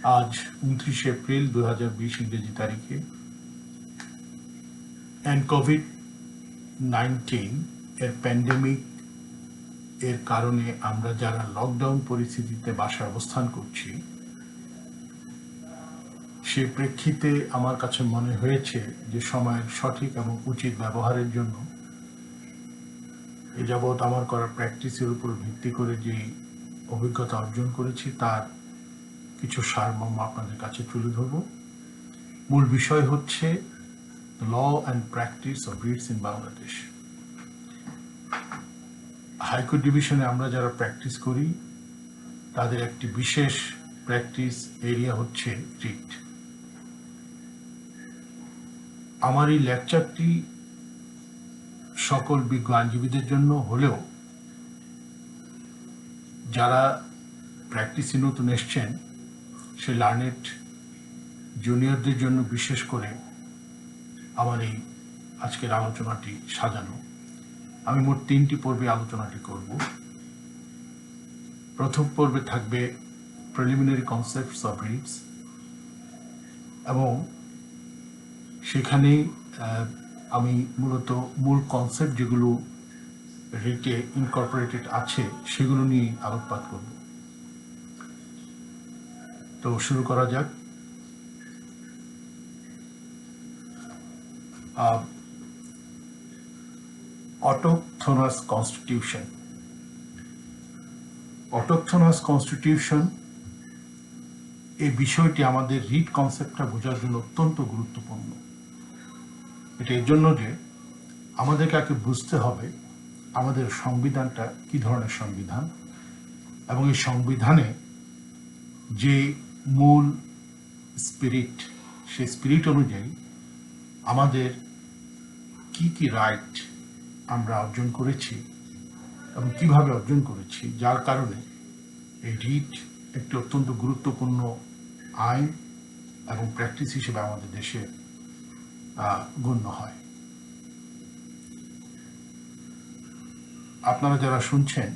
आज 29 এপ্রিল 2020 ইংরেজি তারিখে অ্যান্ড কোভিড-19 এর প্যান্ডেমিক এর কারণে আমরা যারা লকডাউন পরিস্থিতিতে বাসায় অবস্থান করছি, সে প্রেক্ষিতে আমার কাছে মনে হয়েছে যে সময়ের সঠিক এবং উচিত ব্যবহারের জন্য এ যাবৎ আমার করা প্র্যাকটিসের উপর ভিত্তি করে যে অভিজ্ঞতা অর্জন করেছি তার কিছু সারমর্ম আপনাদের কাছে তুলে ধরব। মূল বিষয় হচ্ছে law and practice of writs in Bangladesh. High court ডিভিশনে আমরা যারা প্র্যাকটিস করি তাদের একটি বিশেষ প্র্যাকটিস এরিয়া হচ্ছে রিট। আমার এই লেকচারটি সকল বিজ্ঞ আইনজীবীদের জন্য হলেও যারা প্র্যাকটিসে নতুন এসছেন সে লার্নেড জুনিয়রদের জন্য বিশেষ করে আমার এই আজকের আলোচনাটি সাজানো। আমি মোট 3টি পর্বে আলোচনাটি করব। প্রথম পর্বে থাকবে প্রিলিমিনারি কনসেপ্টস অফ রিটস এবং সেখানেই আমি মূলত মূল কনসেপ্ট যেগুলো রিটে ইনকর্পোরেটেড আছে সেগুলো নিয়ে আলোকপাত করব। তো শুরু করা যাক। অটোকথনাস কনস্টিটিউশন। অটোকথনাস কনস্টিটিউশন এই বিষয়টি আমাদের রিট কনসেপ্টটা বোঝার জন্য অত্যন্ত গুরুত্বপূর্ণ। এটা এর জন্য যে আমাদেরকে আগে বুঝতে হবে আমাদের সংবিধানটা কি ধরনের সংবিধান এবং এই সংবিধানে যে মূল স্পিরিট, সেই স্পিরিট অনুযায়ী আমাদের কি কি রাইট আমরা অর্জন করেছি এবং কিভাবে অর্জন করেছি, যার কারণে এই রিট একটি অত্যন্ত গুরুত্বপূর্ণ আইন এবং প্র্যাকটিস হিসেবে আমাদের দেশে গণ্য হয়। আপনারা যারা শুনছেন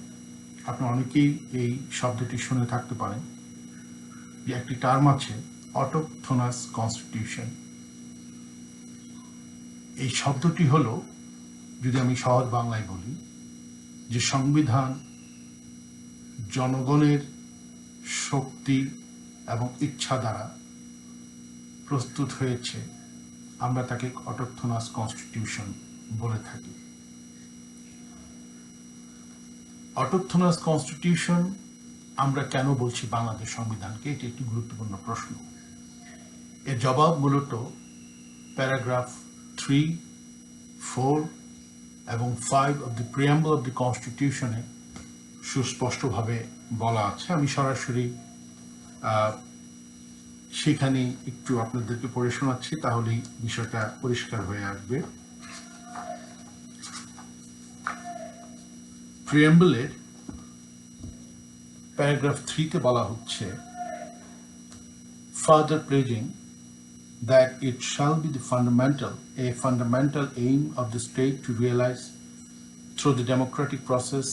আপনারা অনেকেই এই শব্দটি শুনে থাকতে পারেন যে একটি টার্ম আছে অটোকথনাস কনস্টিটিউশন। এই শব্দটি হলো, যদি আমি সহজ বাংলায় বলি, যে সংবিধান জনগণের শক্তি এবং ইচ্ছা দ্বারা প্রস্তুত হয়েছে, আমরা তাকে অটোকথনাস কনস্টিটিউশন বলে থাকি। অটোকথনাস কনস্টিটিউশন আমরা কেন বলছি বাংলাদেশ সংবিধানকে, এটি একটি গুরুত্বপূর্ণ প্রশ্ন। এর জবাব মূলত প্যারাগ্রাফ 3, 4 এবং 5 of the preamble of the কনস্টিটিউশনে সুস্পষ্টভাবে বলা আছে। আমি সরাসরি সেখানে একটু আপনাদেরকে পড়ে শোনাচ্ছি, তাহলেই বিষয়টা পরিষ্কার হয়ে আসবে। প্রিয়াম্বলের প্যারাগ্রাফ 3-তে বলা হচ্ছে, further pleasing that it shall be a fundamental aim of the state to realize through the democratic process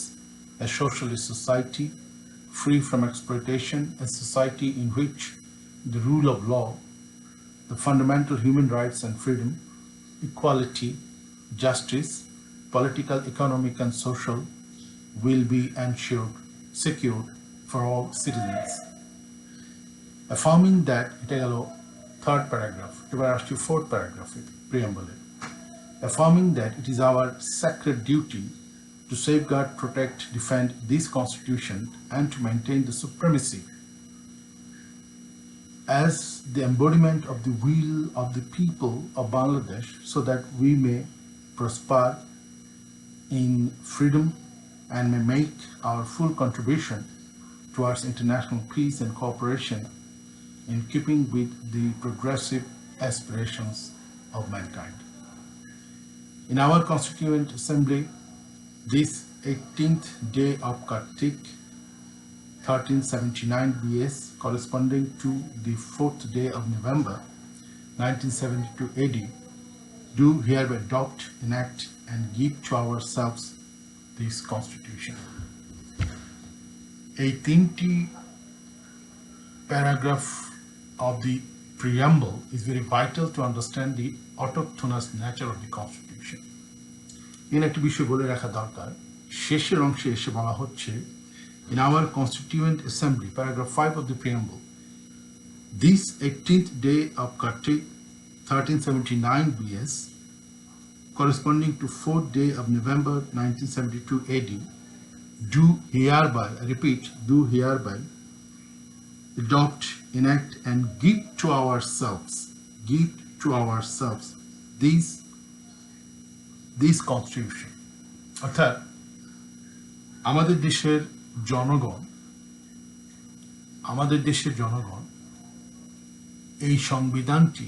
a socialist society free from exploitation, a society in which the rule of law, the fundamental human rights and freedom, equality, justice, political, economic and social will be ensured, secured for all citizens. Affirming that, এটা গেল third paragraph. এবার আসছি fourth প্যারাগ্রাফে প্রিয়াম্বলে। Affirming that it is our sacred duty to safeguard, protect, defend this Constitution and to maintain the supremacy as the embodiment of the will of the people of Bangladesh, so that we may prosper in freedom and may make our full contribution towards international peace and cooperation in keeping with the progressive aspirations of mankind. In our Constituent Assembly, this 18th day of Kartik 1379 BS, corresponding to the 4th day of November 1972 AD, do hereby adopt, enact, and give to ourselves this Constitution. এই 3টি paragraph of the preamble is very vital to understand the autochthonous nature of the Constitution. এর একটি বিষয় বলে রাখা দরকার, শেষের অংশে এসে বলা হচ্ছে, in our Constituent Assembly, paragraph 5 of the preamble, this 18th day of Kartik 1379 BS, corresponding to 4th day of November 1972 AD, do hereby, I repeat, do hereby adopt, enact, and give to ourselves this Constitution. অর্থাৎ আমাদের দেশের জনগণ এই সংবিধানটি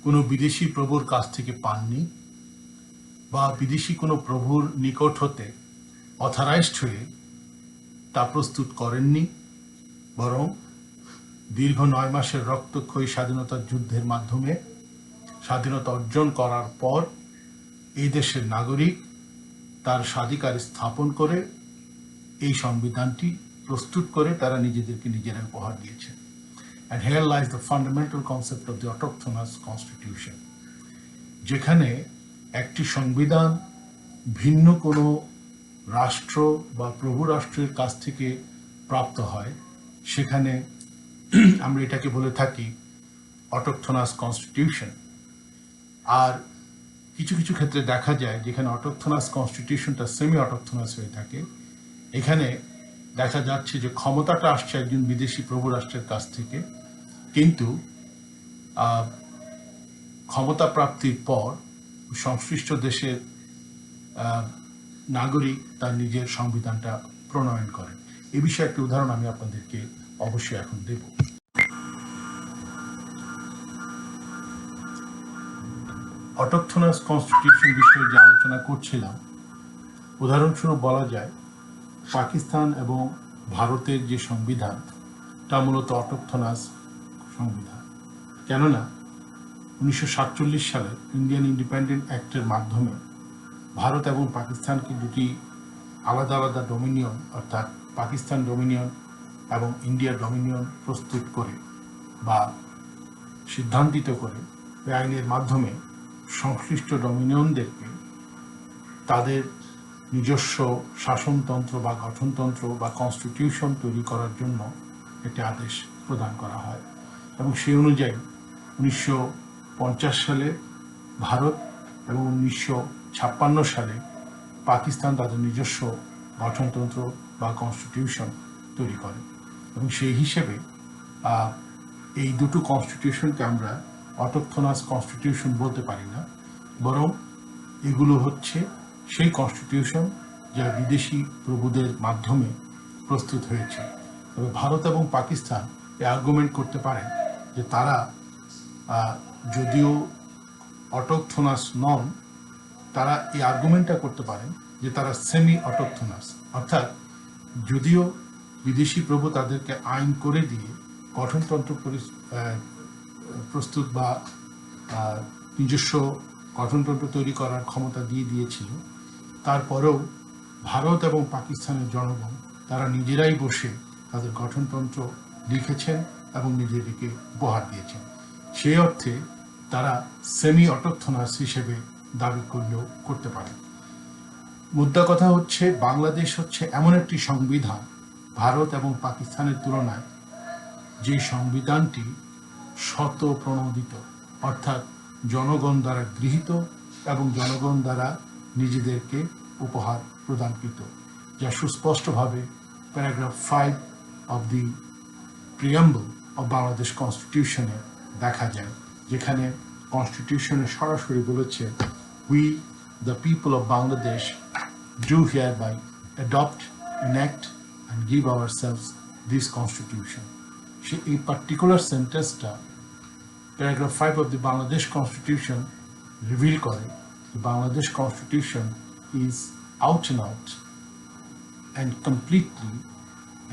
কোনো বিদেশি প্রভুর কাছ থেকে পাননি বা বিদেশি কোনো প্রভুর নিকট হতে অথরাইজড হয়ে তা প্রস্তুত করেননি, বরং দীর্ঘ 9 মাসের রক্তক্ষয়ী স্বাধীনতার যুদ্ধের মাধ্যমে স্বাধীনতা অর্জন করার পর এই দেশের নাগরিক তার স্বাধিকার স্থাপন করে এই সংবিধানটি প্রস্তুত করে তারা নিজেদেরকে নিজেরা উপহার দিয়েছে। And here lies the fundamental concept of the autochthonous constitution, যেখানে একটি সংবিধান ভিন্ন কোনো রাষ্ট্র বা প্রভু রাষ্ট্রের কাছ থেকে প্রাপ্ত হয়, সেখানে আমরা এটাকে বলে থাকি autochthonous constitution। আর কিছু কিছু ক্ষেত্রে দেখা যায় যেখানে autochthonous constitutionটা সেমি autochthonous হয়ে থাকে, এখানে দেখা যাচ্ছে যে ক্ষমতাটা আসছে একজন বিদেশি প্রভু রাষ্ট্রের কাছ থেকে, কিন্তু ক্ষমতা প্রাপ্তির পর সংশ্লিষ্ট দেশের নাগরিক তার নিজের সংবিধানটা প্রণয়ন করেন। এই বিষয়ে একটি উদাহরণ আমি আপনাদেরকে অবশ্যই এখন দেব। অটোকথনাস কনস্টিটিউশন বিষয়ে যে আলোচনা করছিলাম, উদাহরণস্বরূপ বলা যায় পাকিস্তান এবং ভারতের যে সংবিধান তা মূলত অটোকথনাস সংবিধান। কেননা 1947 সালে ইন্ডিয়ান ইন্ডিপেন্ডেন্ট অ্যাক্টের মাধ্যমে ভারত এবং পাকিস্তানকে দুটি আলাদা আলাদা ডোমিনিয়ন, অর্থাৎ পাকিস্তান ডোমিনিয়ন এবং ইন্ডিয়া ডোমিনিয়ন প্রস্তুত করে বা সিদ্ধান্তিত করে এই আইনের মাধ্যমে সংশ্লিষ্ট ডোমিনিয়নদেরকে তাদের নিজস্ব শাসনতন্ত্র বা গঠনতন্ত্র বা কনস্টিটিউশন তৈরি করার জন্য একটি আদেশ প্রদান করা হয়, এবং সেই অনুযায়ী 1950 সালে ভারত এবং 1956 সালে পাকিস্তান তাদের নিজস্ব গঠনতন্ত্র বা কনস্টিটিউশন তৈরি করে। এবং সেই হিসেবে এই দুটো কনস্টিটিউশনকে আমরা অটোকথনাস কনস্টিটিউশন বলতে পারি না, বরং এগুলো হচ্ছে সেই কনস্টিটিউশন যা বিদেশি প্রভুদের মাধ্যমে প্রস্তুত হয়েছে। তবে ভারত এবং পাকিস্তান এই আর্গুমেন্ট করতে পারেন যে তারা যদিও অটোকথনাস নন, তারা এই আর্গুমেন্টটা করতে পারেন যে তারা সেমি অটোকথনাস, অর্থাৎ যদিও বিদেশি প্রভু তাদেরকে আইন করে দিয়ে গঠনতন্ত্র প্রস্তুত বা নিজস্ব গঠনতন্ত্র তৈরি করার ক্ষমতা দিয়ে দিয়েছিল, তারপরেও ভারত এবং পাকিস্তানের জনগণ তারা নিজেরাই বসে তাদের গঠনতন্ত্র লিখেছেন এবং নিজেদেরকে উপহার দিয়েছেন। সেই অর্থে তারা সেমি অটোকথনাস হিসেবে দাবি করলেও করতে পারে। মুদ্রা কথা হচ্ছে, বাংলাদেশ হচ্ছে এমন একটি সংবিধান ভারত এবং পাকিস্তানের তুলনায় যে সংবিধানটি স্বতঃপ্রণোদিত, অর্থাৎ জনগণ দ্বারা গৃহীত এবং জনগণ দ্বারা নিজেদেরকে উপহার প্রদানকৃত, যা সুস্পষ্টভাবে paragraph 5 of the preamble of Bangladesh কনস্টিটিউশনে দেখা যায়, যেখানে কনস্টিটিউশনে সরাসরি বলেছে, we the people of Bangladesh do hereby adopt, enact and give ourselves this constitution. এই পার্টিকুলার সেন্টেন্সটা paragraph 5 of the Bangladesh constitution reveal করে Bangladesh constitution is out and out and completely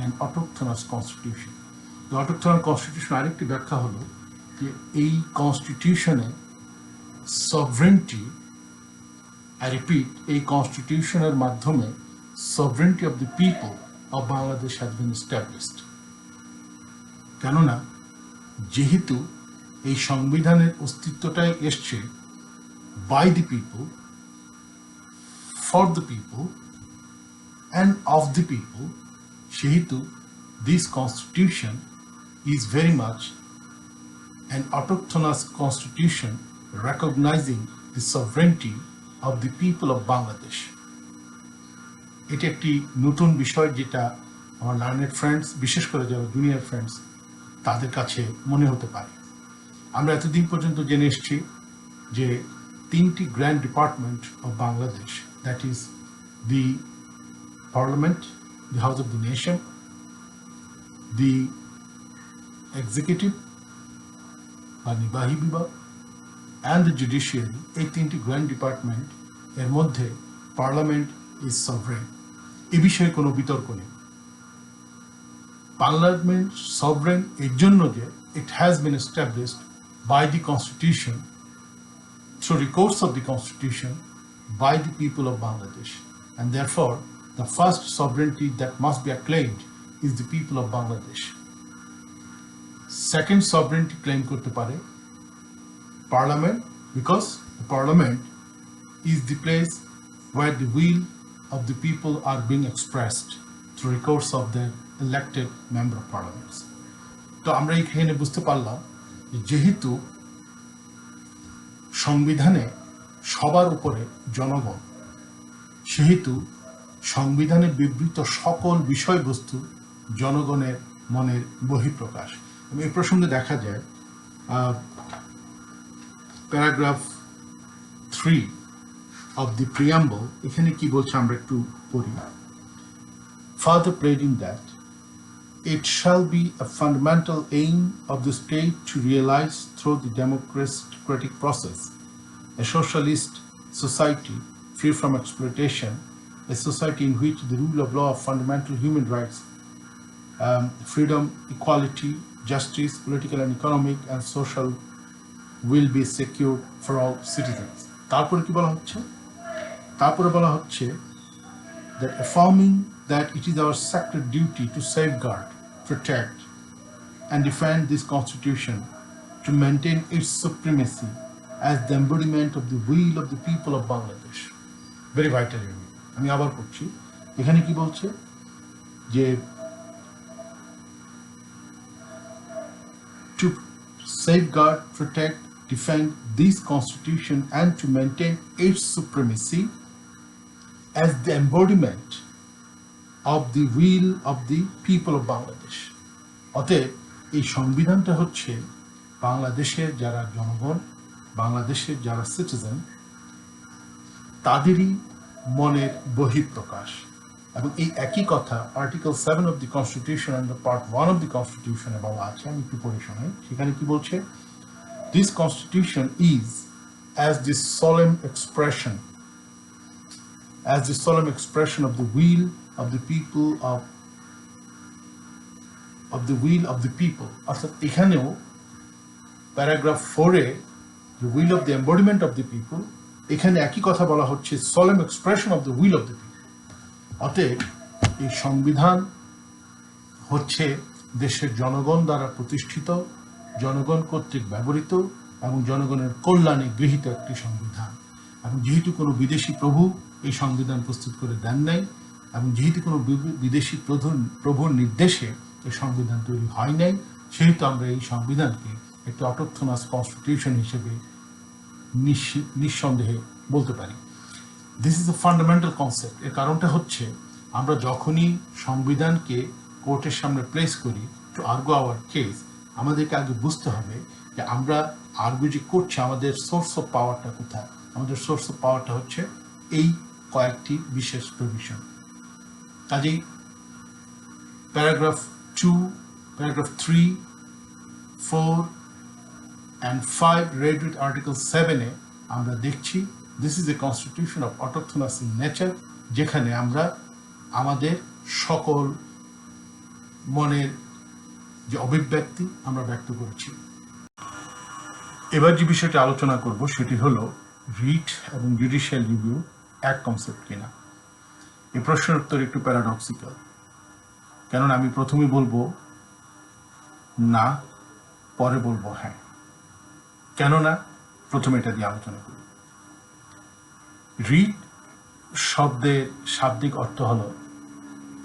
an autochthonous constitution. The autochthonous constitution আরেকটি ব্যাখ্যা হলো যে এই কনস্টিটিউশনে sovereignty, I repeat, এই কনস্টিটিউশনের মাধ্যমে sovereignty of the people of Bangladesh has been established. কেননা যেহেতু এই সংবিধানের অস্তিত্বটাই এসছে by the people, for the people and of the people, সেহেতু this constitution is very much an autochthonous constitution recognizing the sovereignty of the people of Bangladesh. এটি একটি নতুন বিষয় যেটা আমার লার্নেড ফ্রেন্ডস, বিশেষ করে যারা জুনিয়র ফ্রেন্ডস, তাদের কাছে মনে হতে পারে। আমরা এতদিন পর্যন্ত জেনে এসেছি যে তিনটি grand department of Bangladesh, that is the parliament, the house of the nation, the executive বা নির্বাহী বিভাগ, অ্যান্ড দ্য জুডিশিয়ারি, এই তিনটি গ্র্যান্ড ডিপার্টমেন্ট এর মধ্যে পার্লামেন্ট ইজ সভরেন। এ বিষয়ে কোনো বিতর্ক নেই। পার্লামেন্ট সভরেন এর জন্য যে it has been established by the constitution, through the course of the constitution, by the people of Bangladesh, and therefore the first sovereignty that must be acclaimed is the people of Bangladesh. Second sovereignty claim করতে পারে parliament, because the parliament is the place where the will of the people are being expressed through the course of their elected member of parliaments. তো আমরা এখানে বুঝতে পারলাম যেহেতু সংবিধানে সবার উপরে জনগণ, সেহেতু সংবিধানে বিবৃত সকল বিষয়বস্তু জনগণের মনের বহিঃপ্রকাশ। এই প্রসঙ্গে দেখা যায় প্যারাগ্রাফ 3 of the preamble, এখানে কি বলছে আমরা একটু পড়ি। Further pledging that it shall be a fundamental aim of the state to realize through the democratic process a socialist society free from exploitation, a society in which the rule of law, fundamental human rights, freedom, equality, justice, political and economic and social will be secured for all citizens. তারপরে কি বলা হচ্ছে? তারপরে বলা হচ্ছে that affirming that it is our sacred duty to safeguard, protect and defend this constitution, to maintain its supremacy as the embodiment of the will of the people of Bangladesh. Very vital unit. আমি আবার পড়ছি, এখানে কি বলছে যে to safeguard, protect, defend this constitution and to maintain its supremacy as the embodiment of the will of the people of Bangladesh. অতএব এই সংবিধানটা হচ্ছে বাংলাদেশের যারা জনগণ, বাংলাদেশের যারা সিটিজেন, তাদেরই মনের বহিঃপ্রকাশ। এবং এই একই কথা article 7 of the constitution and part 1 of the কনস্টিটিউশনে বলা আছে। আমি একটু পড়ে শোনাই। সেখানে কি বলছে? This constitution is as the solemn expression of the will of the people of the will of the people. অর্থাৎ এখানেও paragraph 4-এ the will of the embodiment of the people, এখানে একই কথা বলা হচ্ছে solemn expression of the will of the people. অতএব এই সংবিধান হচ্ছে দেশের জনগণ দ্বারা প্রতিষ্ঠিত, জনগণ কর্তৃক ব্যবহৃত এবং জনগণের কল্যাণে গৃহীত একটি সংবিধান। এবং যেহেতু কোনো বিদেশি প্রভু এই সংবিধান প্রস্তুত করে দেন নাই, এবং যেহেতু কোনো বিদেশি প্রভুর নির্দেশে এই সংবিধান তৈরি হয় নাই, সেহেতু আমরা এই সংবিধানকে একটি অটোকথনাস কনস্টিটিউশন হিসেবে নিঃসন্দেহে বলতে পারি। This is a fundamental concept. এর কারণটা হচ্ছে আমরা যখনই সংবিধানকে কোর্টের সামনে প্লেস করি টু আর্গু আওয়ার কেস, আমাদেরকে আগে বুঝতে হবে যে আমরা আর্গু যে করছি আমাদের সোর্স অফ পাওয়ারটা কোথায়। আমাদের সোর্স অফ পাওয়ারটা হচ্ছে এই কয়েকটি বিশেষ প্রভিশন। কাজেই paragraph 2, paragraph 3, 4 and 5 read with article 7-এ আমরা দেখছি this is a constitution of autochthonous in nature, যেখানে আমরা আমাদের সকল মনের যে অভিব্যক্তি আমরা ব্যক্ত করেছি। এবার যে বিষয়টি আলোচনা করব সেটি হলো রিট এবং জুডিশিয়াল রিভিউ এক কনসেপ্ট কিনা। এই প্রশ্নের উত্তর একটু প্যারাডক্সিক্যাল, কেননা আমি প্রথমেই বলবো না, পরে বলবো হ্যাঁ। কেননা প্রথমে এটা দিয়ে আলোচনা করি। রিট শব্দের শাব্দিক অর্থ হল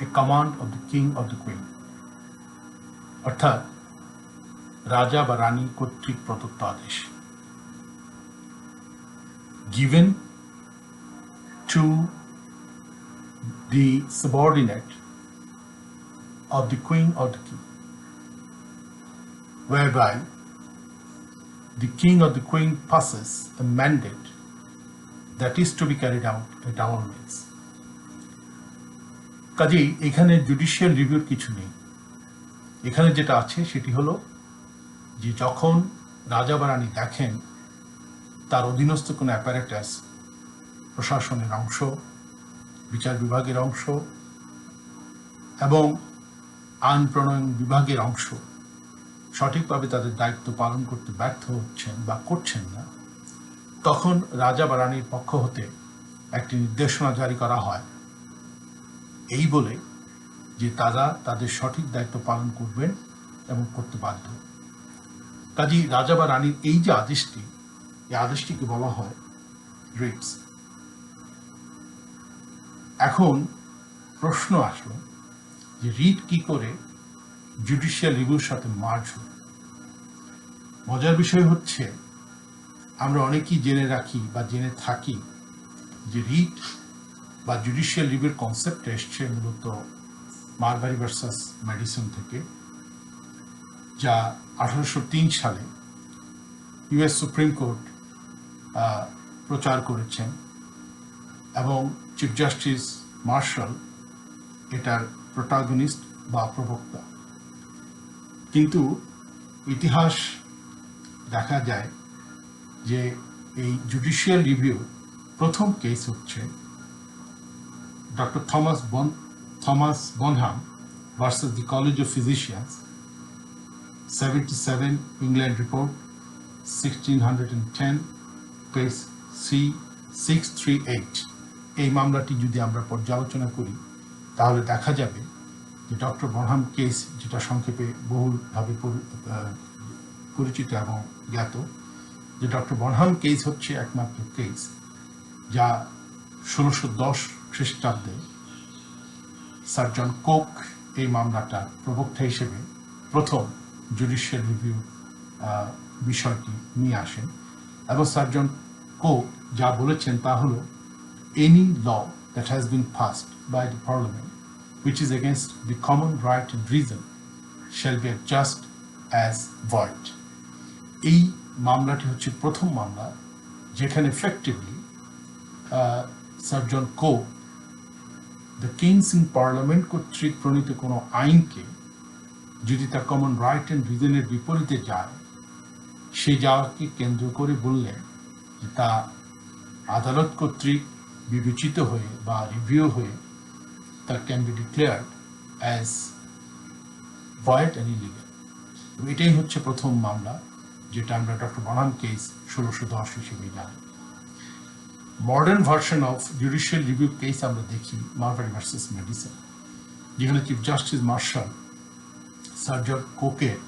a command of the king of the queen, অর্থাৎ রাজা বা রানী কর্তৃক প্রদত্ত আদেশ, given to the subordinate of the queen or the king, whereby the king or the queen passes a mandate that is to be carried out at all means. কাজেই এখানে judicial রিভিউর কিছু নেই। এখানে যেটা আছে সেটি হলো যে যখন রাজা বা রানী দেখেন তার অধীনস্থ কোনো অ্যাপারেটাস, প্রশাসনের অংশ, বিচার বিভাগের অংশ এবং আইন প্রণয়ন বিভাগের অংশ সঠিকভাবে তাদের দায়িত্ব পালন করতে ব্যর্থ হচ্ছেন বা করছেন না, তখন রাজা বা রানীর পক্ষ হতে একটি নির্দেশনা জারি করা হয় এই বলে যে তারা তাদের সঠিক দায়িত্ব পালন করবেন এবং করতে বাধ্য। কাজেই রাজা বা রানীর এই যে আদেশটি, এই আদেশটিকে বলা হয় রিটস। এখন প্রশ্ন আসলো যে রিট কি করে জুডিশিয়াল রিভিউর সাথে মার্জ হল। মজার বিষয় হচ্ছে আমরা অনেকেই জেনে রাখি বা জেনে থাকি যে রিট বা জুডিশিয়াল রিভিউর কনসেপ্ট এসছে মূলত মারবারি ভার্সাস ম্যাডিসন থেকে, যা 1803 সালে ইউএস সুপ্রিম কোর্ট প্রচার করেছেন এবং চিফ জাস্টিস মার্শাল এটার প্রোটাগনিস্ট বা প্রবক্তা। কিন্তু ইতিহাস দেখা যায় যে এই জুডিশিয়াল রিভিউ প্রথম কেস হচ্ছে doctor Thomas Bonham versus the college of physicians, 77 England report, 1610, page C638। এই মামলাটি যদি আমরা পর্যালোচনা করি তাহলে দেখা যাবে যে ডক্টর বনহাম কেস, যেটা সংক্ষেপে বহুলভাবে পরিচিত এবং জ্ঞাত, যে ডক্টর বনহাম কেস হচ্ছে একমাত্র কেস যা 1610 খ্রিস্টাব্দে সার্জন কোক এই মামলাটা প্রবক্তা হিসেবে প্রথম জুডিশিয়াল রিভিউ বিষয়টি নিয়ে আসেন। এবং সার্জন কোক যা বলেছেন তা হলো, any law that has been passed by the parliament which is against the common right and reason shall be adjudged as void। এই মামলাটি হচ্ছে প্রথম মামলা যেখানে effectively surgeon Coke the king's in parliament কর্তৃক প্রণীত কোনো আইনকে যদি তার কমন রাইট অ্যান্ড রিজনের বিপরীতে যায়, সেই যাওয়াকে কেন্দ্র করে বললেন যে তা আদালত কর্তৃক বিবেচিত হয়ে বা রিভিউ হয়ে that can be declared as void and illegal। এটাই হচ্ছে প্রথম মামলা যেটা আমরা ডক্টর বনহাম কেস 1610 হিসেবে জানি। Modern version of judicial review case আমরা দেখি মারবারি ভার্সেস ম্যাডিসন, যেখানে চিফ জাস্টিস মার্শাল সার্জন কোকের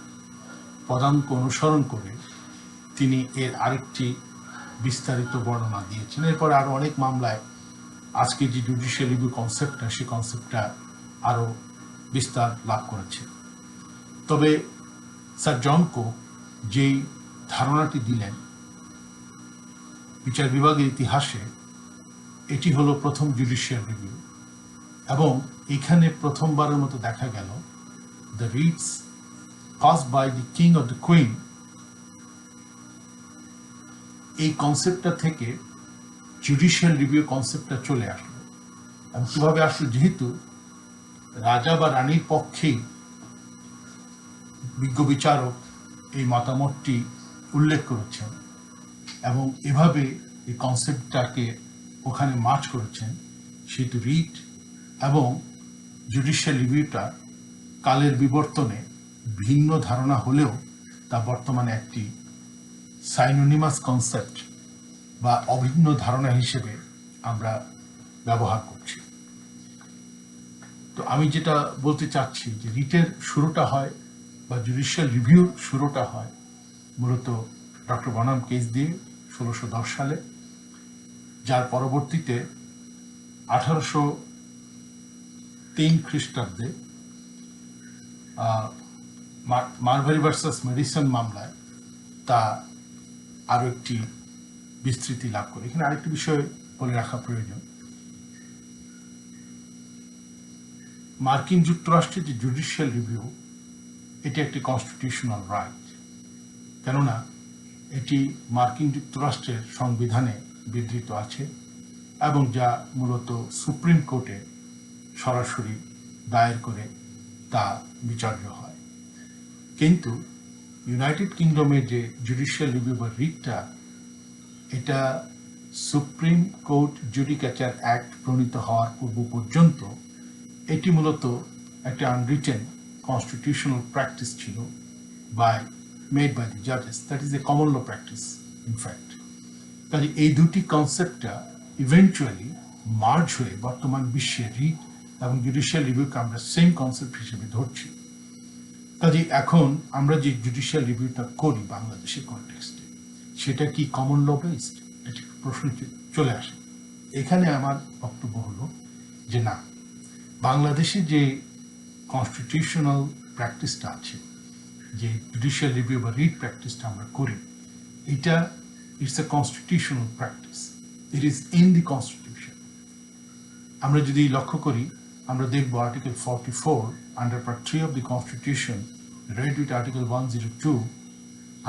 পদাঙ্ক অনুসরণ করে তিনি এর আরেকটি বিস্তারিত বর্ণনা দিয়েছেন। এরপর আরো অনেক মামলায় আজকে যে জুডিশিয়াল রিভিউ কনসেপ্টটা, সেই কনসেপ্টটা আরও বিস্তার লাভ করেছে। তবে স্যার জন কোক যেই ধারণাটি দিলেন বিচার বিভাগের ইতিহাসে, এটি হলো প্রথম জুডিশিয়াল রিভিউ এবং এখানে প্রথমবারের মতো দেখা গেল the writs passed by the king of the queen. এই কনসেপ্টটা থেকে জুডিশিয়াল রিভিউ কনসেপ্টটা চলে আসলো। এবং কীভাবে আসলো, যেহেতু রাজা বা রানীর পক্ষেই বিজ্ঞ বিচারক এই মতামতটি উল্লেখ করেছেন এবং এভাবে এই কনসেপ্টটাকে ওখানে মার্চ করেছেন, সেহেতু রিট এবং জুডিশিয়াল রিভিউটা কালের বিবর্তনে ভিন্ন ধারণা হলেও তা বর্তমানে একটি সাইনোনিমাস কনসেপ্ট বা অভিন্ন ধারণা হিসেবে আমরা ব্যবহার করছি। তো আমি যেটা বলতে চাচ্ছি যে রিটের শুরুটা হয় বা জুডিশিয়াল রিভিউর শুরুটা হয় মূলত ডক্টর বনাম কেস দিয়ে 1610 সালে, যার পরবর্তীতে 1803 খ্রিস্টাব্দে মারভারি ভার্সাস মেডিসন মামলায় তা আরও একটি বিস্তৃতি লাভ করে। এখানে আরেকটি বিষয় বলে রাখা প্রয়োজন, মার্কিন যুক্তরাষ্ট্রের যে জুডিশিয়াল রিভিউ এটি একটি কনস্টিটিউশনাল রাইট, কেননা এটি মার্কিন যুক্তরাষ্ট্রের সংবিধানে বিধৃত আছে এবং যা মূলত সুপ্রিম কোর্টে সরাসরি দায়ের করে তা বিচার্য হয়। কিন্তু ইউনাইটেড কিংডমের যে জুডিশিয়াল রিভিউ বা রিটটা, এটা সুপ্রিম কোর্ট জুডিকেচার অ্যাক্ট প্রণীত হওয়ার পূর্ব পর্যন্ত এটি মূলত একটা আনরিটেন কনস্টিটিউশনাল প্র্যাকটিস ছিল মেড বাই দি জাজেস, that is a common law practice in fact. কাজে এই দুটি কনসেপ্টটা ইভেন্চুয়ালি মার্জ হয়ে বর্তমান বিশ্বে রিট এবং জুডিশিয়াল রিভিউকে আমরা সেম কনসেপ্ট হিসেবে ধরছি। কাজে এখন আমরা যে জুডিশিয়াল রিভিউটা করি বাংলাদেশের কনটেক্সটে, সেটা কি কমন ল বেসড? এটি প্রশ্ন চলে আসে। এখানে আমার বক্তব্য হলো যে না, বাংলাদেশে যে কনস্টিটিউশনাল প্র্যাকটিসটা আছে, যে জুডিশিয়াল রিভিউ বা রিট প্র্যাকটিসটা আমরা করি, এটা it's a constitutional practice, it is in the constitution. আমরা যদি লক্ষ্য করি, আমরা দেখব article 44 under part 3 of the constitution read with article 102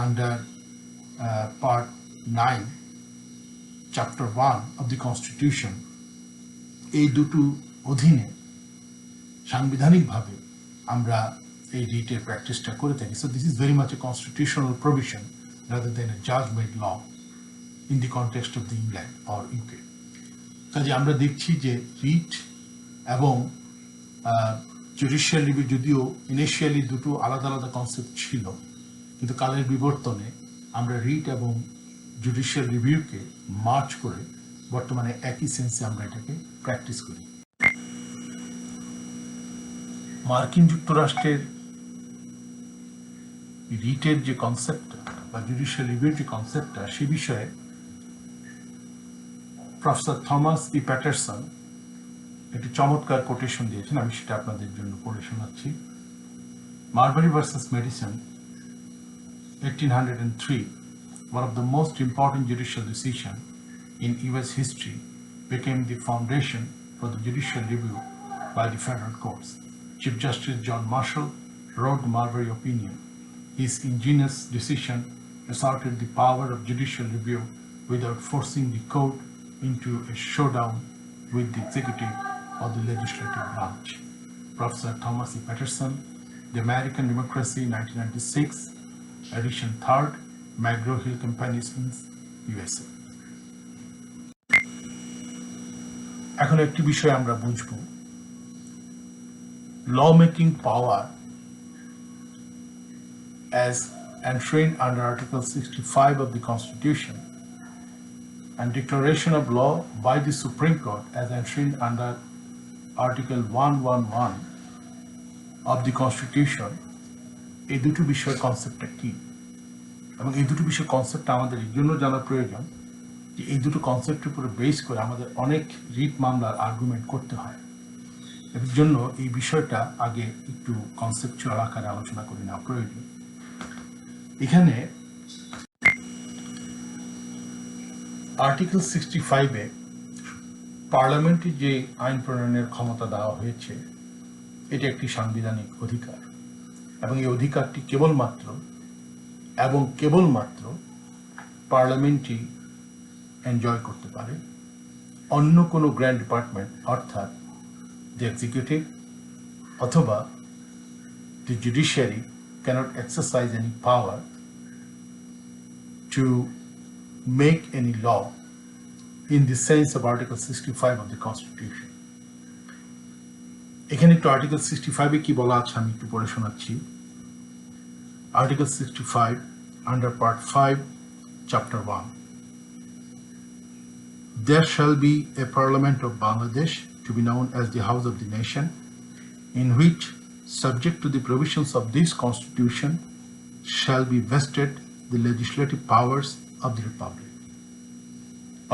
under part 9 chapter 1 of the constitution, এই দুটো অধীনে সাংবিধানিকভাবে আমরা এই রিটের প্র্যাকটিসটা করে থাকি। So this is very much a constitutional provision rather than a judgement law in the context of the England or UK. কাজে আমরা দেখছি যে রিট এবং জুডিশিয়াল রিভিউ যদিও ইনিশিয়ালি দুটো আলাদা আলাদা কনসেপ্ট ছিল, কিন্তু কালের বিবর্তনে আমরা রিট এবং জুডিশিয়াল রিভিউকে মার্চ করে বর্তমানে একই সেন্সে আমরা এটাকে প্র্যাকটিস করি। মার্কিন যুক্তরাষ্ট্রের রিটের যে কনসেপ্টটা বা জুডিশিয়াল রিভিউর যে কনসেপ্টটা, সে বিষয়ে প্রফেসর থমাস ই প্যাটারসন একটি চমৎকার কোটেশন দিয়েছেন, আমি সেটা আপনাদের জন্য পড়ে শোনাচ্ছি। মারভারি versus medicine 1803, one of the most important judicial decisions in US history, became the foundation for the judicial review by the federal courts. Chief Justice John Marshall wrote the Marbury opinion. His ingenious decision asserted the power of judicial review without forcing the court into a showdown with the executive or the legislative branch. Professor Thomas E. Patterson, The American Democracy, 1996, edition 3rd, McGraw-Hill Companies, USA. এখন একটি বিষয় আমরা বুঝব, lawmaking power as enshrined under Article 65 of the Constitution and declaration of law by the Supreme Court as enshrined under Article 111 of the Constitution, এই দুটো বিষয়ের কনসেপ্টটা কি, এবং এই দুটো বিষয়ের কনসেপ্টটা আমাদের এই জন্য জানা প্রয়োজন যে এই দুটো কনসেপ্টের উপরে বেস করে আমাদের অনেক রিট মামলার আর্গুমেন্ট করতে হয়। এর জন্য এই বিষয়টা আগে একটু কনসেপচুয়াল আকারে আলোচনা করে নেওয়া প্রয়োজন। এখানে আর্টিকেল 65-এ পার্লামেন্টে যে আইন প্রণয়নের ক্ষমতা দেওয়া হয়েছে, এটি একটি সাংবিধানিক অধিকার এবং এই অধিকারটি কেবলমাত্র পার্লামেন্টই এনজয় করতে পারে। অন্য কোনো গ্র্যান্ড ডিপার্টমেন্ট অর্থাৎ the executive অথবা the judiciary cannot exercise any power to make any law in the sense of Article 65 of the Constitution. এখানে একটু আর্টিকেল 65-এ কি বলা আছে আমি একটু পড়ে শোনাচ্ছি। Article 65 under Part 5, Chapter 1. There shall be a Parliament of Bangladesh to be known as the House of the Nation, in which subject to the provisions of this Constitution, shall be vested the legislative powers of the Republic.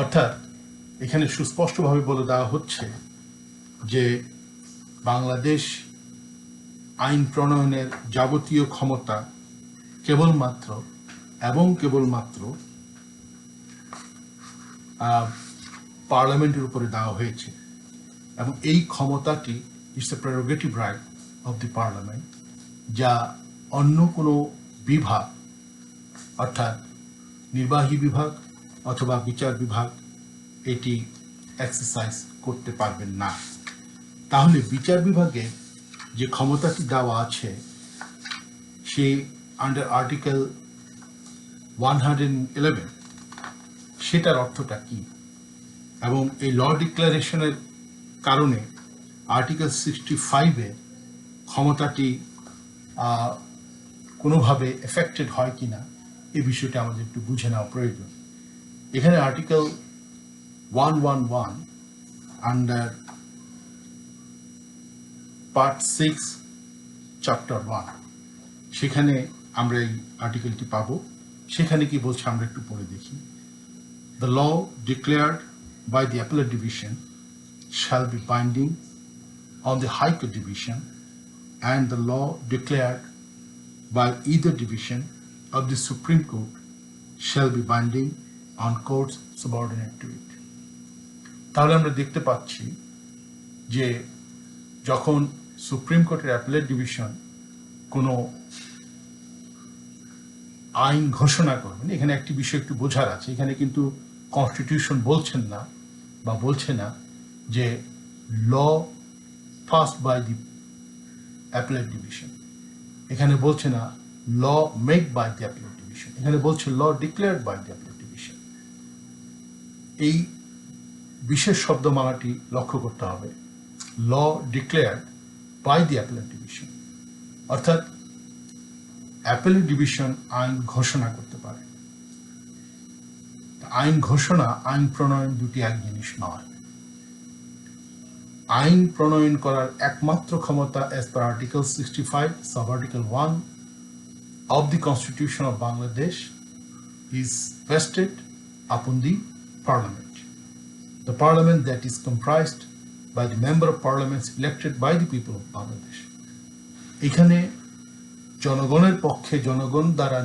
অর্থাৎ এখানে সুস্পষ্টভাবে বলে দেওয়া হচ্ছে যে বাংলাদেশ আইন প্রণয়নের যাবতীয় ক্ষমতা কেবলমাত্র পার্লামেন্টের উপরে দেওয়া হয়েছে এবং এই ক্ষমতাটি it's a prerogative right of the parliament, যা অন্য কোনো বিভাগ অর্থাৎ নির্বাহী বিভাগ অথবা বিচার বিভাগ এটি এক্সারসাইজ করতে পারবেন না। তাহলে বিচার বিভাগে যে ক্ষমতাটি দেওয়া আছে সে আন্ডার আর্টিকেল 111, সেটার অর্থটা কি? এবং এই ল ডিক্লারেশনের কারণে আর্টিকেল 65-এর ক্ষমতাটি কোনোভাবে এফেক্টেড হয় কিনা এই বিষয়টা আমাদের একটু বুঝে নেওয়া প্রয়োজন। এখানে আর্টিকেল 111 আন্ডার পার্ট 6 চ্যাপ্টার 1, সেখানে আমরা এই আর্টিকেলটি পাব। সেখানে কি বলছে আমরা একটু পড়ে দেখি। The law declared by the appellate division shall be binding on the High Court division, and the law declared by either division of the Supreme Court shall be binding on courts subordinate to it. তাহলে আমরা দেখতে পাচ্ছি যে যখন supreme কোর্টের appellate division কোনো আইন ঘোষণা করবেন, এখানে একটি বিষয় একটু বোঝার আছে। এখানে কিন্তু কনস্টিটিউশন বলছেন না বা বলছে না যে law passed by the appellate division, এখানে বলছে না law made by the appellate division, এখানে বলছে law declared by the appellate division. এই বিশেষ শব্দমালাটি লক্ষ্য করতে হবে, law declared by the appellate division, অর্থাৎ অ্যাপেলেট ডিভিশন আইন ঘোষণা করতে পারে। আইন ঘোষণা আইন প্রণয়ন দুটি এক জিনিস নয়। আইন প্রণয়ন করার একমাত্র ক্ষমতা as per Article 65 sub Article 1 of the Constitution of Bangladesh is vested upon the Parliament. The Parliament that is comprised by the member of parliaments elected by the people of Bangladesh. এখানে জনগণের পক্ষে জনগণ দ্বারা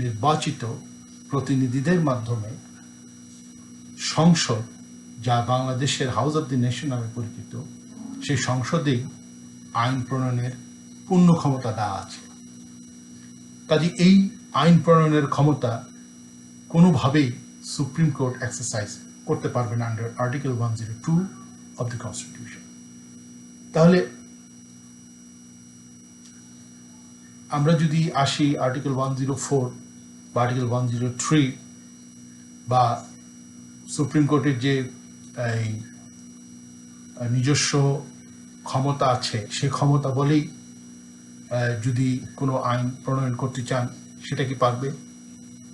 নির্বাচিত প্রতিনিধিদের মাধ্যমে সংসদ, যা বাংলাদেশের হাউস অব দি নেশন নামে পরিচিত, সেই সংসদেই আইন প্রণয়নের পূর্ণ ক্ষমতা দেওয়া আছে। কাজে এই আইন প্রণয়নের ক্ষমতা কোনোভাবেই সুপ্রিম কোর্ট এক্সারসাইজ করতে পারবে না under article 102 of the constitution. তাহলে আমরা যদি আসি আর্টিকেল 104 বা আর্টিকেল 103 বা সুপ্রিম কোর্টের যে নিজস্ব ক্ষমতা আছে, সে ক্ষমতা বলেই যদি কোনো আইন প্রণয়ন করতে চান সেটা কি পারবে?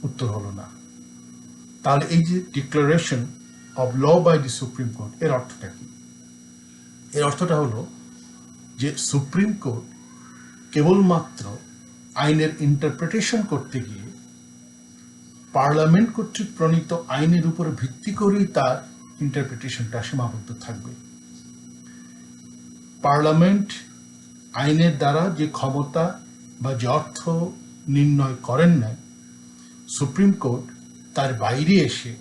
উত্তর হলো না। তাহলে এই যে declaration of law by the supreme court, এর অর্থটা কি? এর অর্থটা হলো যে সুপ্রিম কোর্ট কেবলমাত্র আইনের ইন্টারপ্রিটেশন করতে গিয়ে পার্লামেন্ট কর্তৃক প্রণীত আইনের উপর ভিত্তি করেই তার ইন্টারপ্রিটেশনটা সীমাবদ্ধ থাকবে। পার্লামেন্ট আইনের দ্বারা যে ক্ষমতা বা যে অর্থ নির্ণয় করেন না, সুপ্রিম কোর্ট তার বাইরে এসে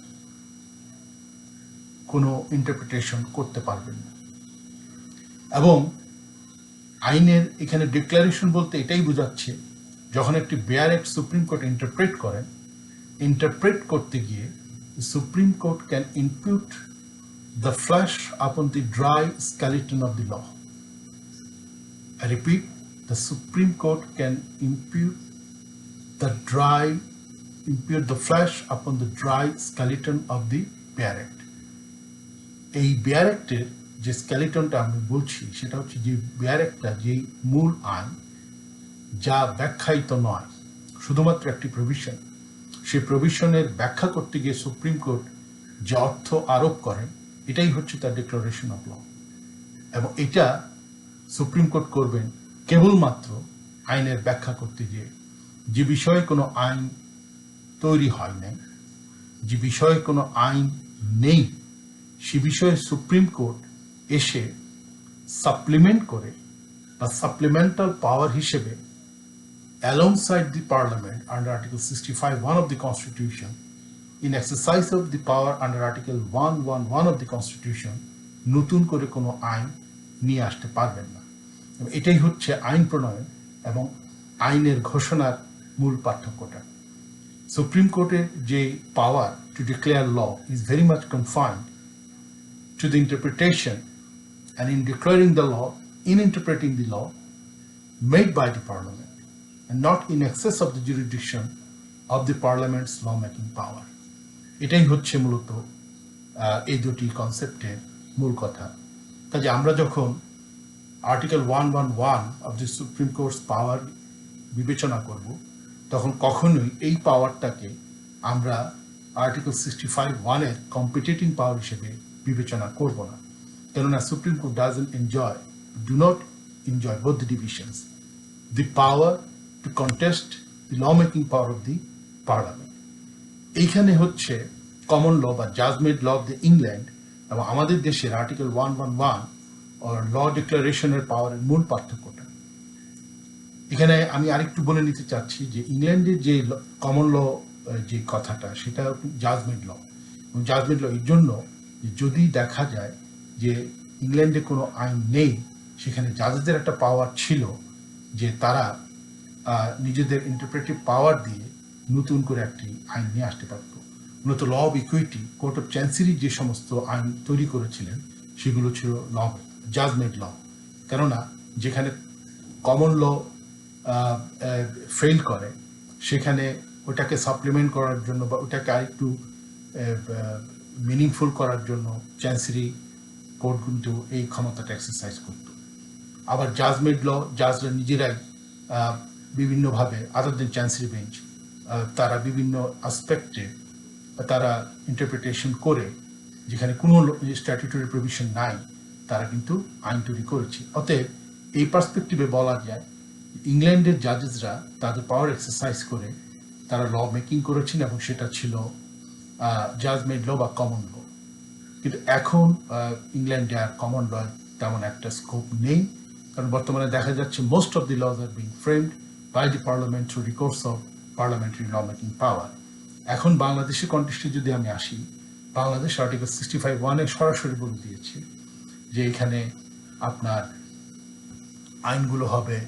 কোনো ইন্টারপ্রিটেশন করতে পারবেন না। এবং আইনের এখানে ডিক্লারেশন বলতে এটাই বোঝাচ্ছে, যখন একটি bare act supreme court interpret করতে গিয়ে supreme court can impute the flesh upon the dry skeleton of the law. I repeat, the Supreme Court can impute the flesh upon the dry skeleton of the Bear Act. এই bear অ্যাক্টের যে স্কেলিটনটা আমি বলছি সেটা হচ্ছে যে bear অ্যাক্টটা যে মূল আইন, যা ব্যাখ্যায়িত নয়, শুধুমাত্র একটি প্রভিশন, সেই প্রভিশনের ব্যাখ্যা করতে গিয়ে সুপ্রিম কোর্ট যে অর্থ আরোপ করেন, এটাই হচ্ছে তার ডিক্লারেশন অফ ল। এবং এটা সুপ্রিম কোর্ট করবেন কেবলমাত্র আইনের ব্যাখ্যা করতে গিয়ে যে বিষয়ে কোনো আইন তৈরি হয় নাই, যে বিষয়ে কোনো আইন নেই, সে বিষয়ে সুপ্রিম কোর্ট এসে সাপ্লিমেন্ট করে বা সাপ্লিমেন্টাল পাওয়ার হিসেবে alongside the Parliament under Article 65(1) of the Constitution, in exercise of the power under Article 111 of the Constitution, নতুন করে কোনো আইন নিয়ে আসতে পারবেন না। এটাই হচ্ছে আইন প্রণয়ন এবং আইনের ঘোষণার মূল পার্থক্যটা। সুপ্রিম কোর্টের যে power to declare law is very much confined to the interpretation, and in declaring the law, in interpreting the law made by the Parliament, and not in excess of the jurisdiction of the Parliament's lawmaking power. এটাই হচ্ছে মূলত এই দুটি কনসেপ্টের মূল কথা। কাজে আমরা যখন article 111 of the supreme court's power বিবেচনা করব, তখন কখনোই এই পাওয়ারটাকে আমরা আর্টিকেল 65(1) কম্পিটিটিং পাওয়ার হিসেবে বিবেচনা করব না, কেননা supreme court do not enjoy both the divisions, the power to contest the law making power of the parliament. এইখানে হচ্ছে কমন ল বা judgement law of the England এবং আমাদের দেশের আর্টিকেল 111 ও ল ডিক্লারেশনের পাওয়ারের মূল পার্থক্যটা। এখানে আমি আরেকটু বলে নিতে চাচ্ছি যে ইংল্যান্ডের যে কমন ল যে কথাটা, সেটা জাজমেন্ট ল। এবং জাজমেন্ট ল এর জন্য যদি দেখা যায় যে ইংল্যান্ডে কোনো আইন নেই, সেখানে জাজেদের একটা পাওয়ার ছিল যে তারা নিজেদের ইন্টারপ্রেটিভ পাওয়ার দিয়ে নতুন করে একটি আইন নিয়ে আসতে পারত। মূলত law of equity, court of chancery যে সমস্ত আইন তৈরি করেছিলেন সেগুলো ছিল জাজমেন্ট ল। কেননা যেখানে কমন ল ফেল করে, সেখানে ওটাকে সাপ্লিমেন্ট করার জন্য বা ওটাকে আরেকটু মিনিংফুল করার জন্য চ্যান্সেরি কোর্ট কিন্তু এই ক্ষমতাটা এক্সারসাইজ করত। আবার জাজমেন্ট ল জাজরা নিজেরাই বিভিন্নভাবে, আদার দেন চ্যান্সেরি বেঞ্চ, তারা বিভিন্ন আসপেক্টে তারা ইন্টারপ্রিটেশন করে, যেখানে কোনো স্ট্যাটুটরি প্রভিশন নাই, তারা কিন্তু আইন তৈরি করেছে। অতএব এই পার্সপেক্টিভে বলা যায় ইংল্যান্ডের জাজেসরা তাদের পাওয়ার এক্সারসাইজ করে তারা ল মেকিং করেছেন এবং সেটা ছিল জাজমেন্ট ল বা কমন ল। কিন্তু এখন ইংল্যান্ডে আর কমন ল তেমন একটা স্কোপ নেই, কারণ বর্তমানে দেখা যাচ্ছে most of the laws are being framed by the parliament through recourse of parliamentary law making power. এখন বাংলাদেশের কন্টেক্সটে যদি আমি আসি, বাংলাদেশ আর্টিকেল 65(1) সরাসরি বলে দিয়েছে যে এখানে আপনার আইনগুলো হবে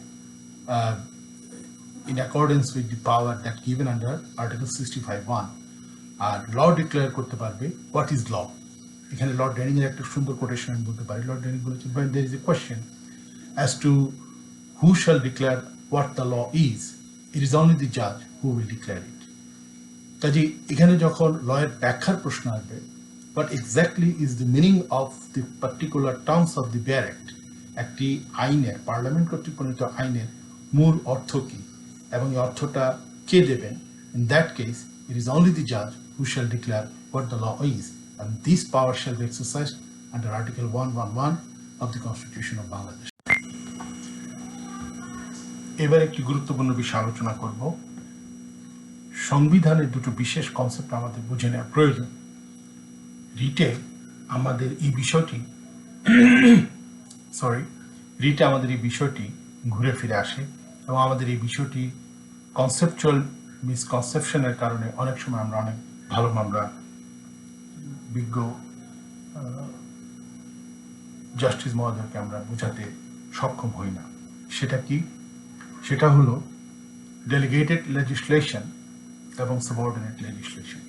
in accordance with the power that given under Article 65(1), R law declare করতে পারবে হোয়াট ইজ ল। এখানে লর্ড ড্যানিং এর একটা সুন্দর কোটেশন আমি বলতে পারি। লর্ড ড্যানিং বলেছেন, when there is a question as to who shall declare what the law is, it is only the judge who will declare it. কাজে এখানে যখন লয়ের ব্যাখ্যার প্রশ্ন আসবে, what exactly is the meaning of the particular terms of the bare act, একটি আইনের, parliament কর্তৃক প্রণীত আইনের মূল অর্থ কি এবং এই অর্থটা কে দেবেন, in that case it is only the judge who shall declare what the law is, and this power shall be exercised under Article 111 of the Constitution of Bangladesh. এবার একটি গুরুত্বপূর্ণ বিষয় আলোচনা করব। সংবিধানের দুটো বিশেষ কনসেপ্ট আমাদের বুঝে নেওয়া প্রয়োজন। রিটে আমাদের এই বিষয়টি ঘুরে ফিরে আসে এবং আমাদের এই বিষয়টি কনসেপচুয়াল মিসকনসেপশনের কারণে অনেক সময় আমরা অনেক ভালো মামলা বিজ্ঞ জাস্টিস মহোদয়কে আমরা বোঝাতে সক্ষম হই না। সেটা কি? সেটা হলো ডেলিগেটেড লেজিসলেশন এবং সাবঅর্ডিনেট লেজিসলেশন।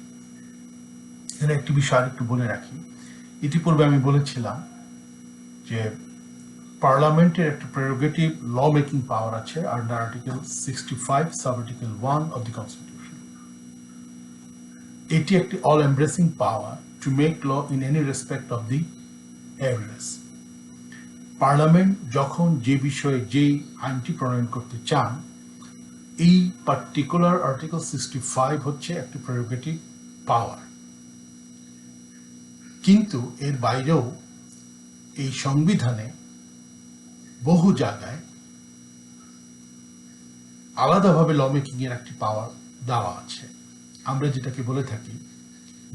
এখানে একটি বিষয় আরেকটু বলে রাখি। ইতিপূর্বে আমি বলেছিলাম যে পার্লামেন্টের একটা প্রেরোগেটিভ ল মেকিং পাওয়ার আছে under article 65 sub article 1 of the constitution. এটি একটি all embracing power to make law in any respect of the areas. Parliament যখন যে বিষয়ে যেই আইনটি প্রণয়ন করতে চান, এই পার্টিকুলার আর্টিকেল 65 হচ্ছে একটি প্রেরোগেটিভ পাওয়ার। কিন্তু এর বাইরেও এই সংবিধানে বহু জায়গায় আলাদাভাবে ল মেকিং এর একটি পাওয়ার দেওয়া আছে, আমরা যেটাকে বলে থাকি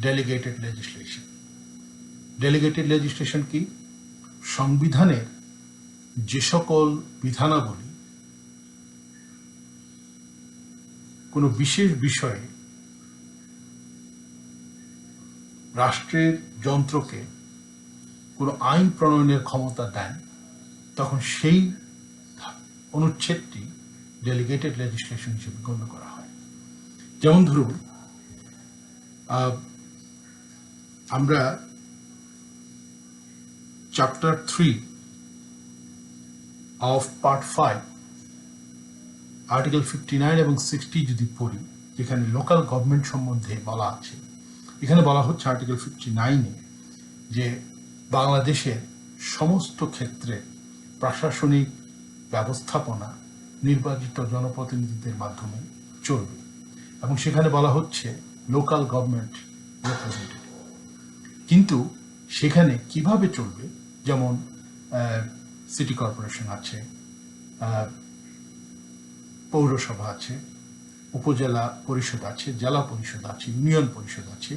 ডেলিগেটেড লেজিসলেশন। ডেলিগেটেড লেজিসলেশন কি? সংবিধানের যে সকল বিধানাবলী কোনো বিশেষ বিষয়ে রাষ্ট্রের যন্ত্রকে কোনো আইন প্রণয়নের ক্ষমতা দেন, তখন সেই অনুচ্ছেদটি ডেলিগেটেড লেজিসলেশন হিসেবে গণ্য করা হয়। যেমন ধরুন, আমরা চ্যাপ্টার 3 অফ পার্ট 5 আর্টিকেল 59 এবং 60 যদি পড়ি, যেখানে লোকাল গভর্নমেন্ট সম্বন্ধে বলা আছে, এখানে বলা হচ্ছে আর্টিকেল 59-এ যে বাংলাদেশের সমস্ত ক্ষেত্রে প্রশাসনিক ব্যবস্থাপনা নির্বাচিত জনপ্রতিনিধিদের মাধ্যমে চলবে, এবং সেখানে বলা হচ্ছে লোকাল গভর্নমেন্ট রিপ্রেজেন্টেটিভ। কিন্তু সেখানে কিভাবে চলবে, যেমন সিটি কর্পোরেশন আছে, পৌরসভা আছে, উপজেলা পরিষদ আছে, জেলা পরিষদ আছে, ইউনিয়ন পরিষদ আছে,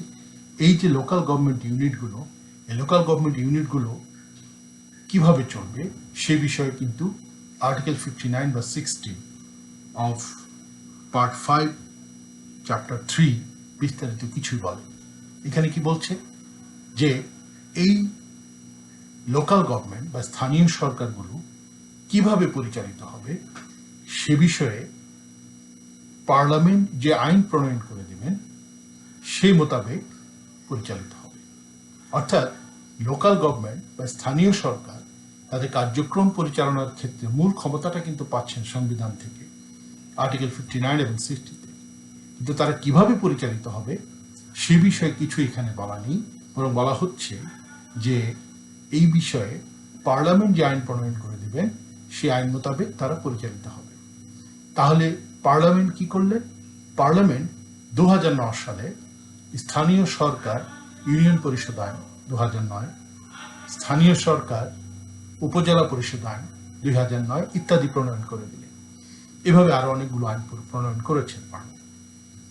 এই যে লোকাল গভর্নমেন্ট ইউনিটগুলো, এই লোকাল গভর্নমেন্ট ইউনিটগুলো কিভাবে চলবে সে বিষয়ে কিন্তু আর্টিকেল 59 বা 60 অফ পার্ট 5 চ্যাপ্টার 3 বিস্তারিত কিছুই বলে। এখানে কি বলছে যে এই লোকাল গভর্নমেন্ট বা স্থানীয় সরকারগুলো কিভাবে পরিচালিত হবে সে বিষয়ে পার্লামেন্ট যে আইন প্রণয়ন করে দেবেন সেই মোতাবেক পরিচালিত হবে। অর্থাৎ লোকাল গভর্নমেন্ট বা স্থানীয় সরকার তাদের কার্যক্রম পরিচালনার ক্ষেত্রে মূল ক্ষমতাটা কিন্তু পাচ্ছেন সংবিধান থেকে, আর্টিকেল 59 এবং 60-তে। কিন্তু তারা কিভাবে পরিচালিত হবে সে বিষয়ে কিছু এখানে বলা নেই, বরং বলা হচ্ছে যে এই বিষয়ে পার্লামেন্ট যে আইন প্রণয়ন করে দেবেন সেই আইন মোতাবেক তারা পরিচালিত হবে। তাহলে পার্লামেন্ট কি করলেন? পার্লামেন্ট 2009 সালে স্থানীয় সরকার ইউনিয়ন পরিষদ আইন 2009, স্থানীয় সরকার উপজেলা পরিষদ আইন 2009 ইত্যাদি প্রণয়ন করে দিলেন। এভাবে আরো অনেকগুলো আইন প্রণয়ন করেছেন পার্লামেন্ট।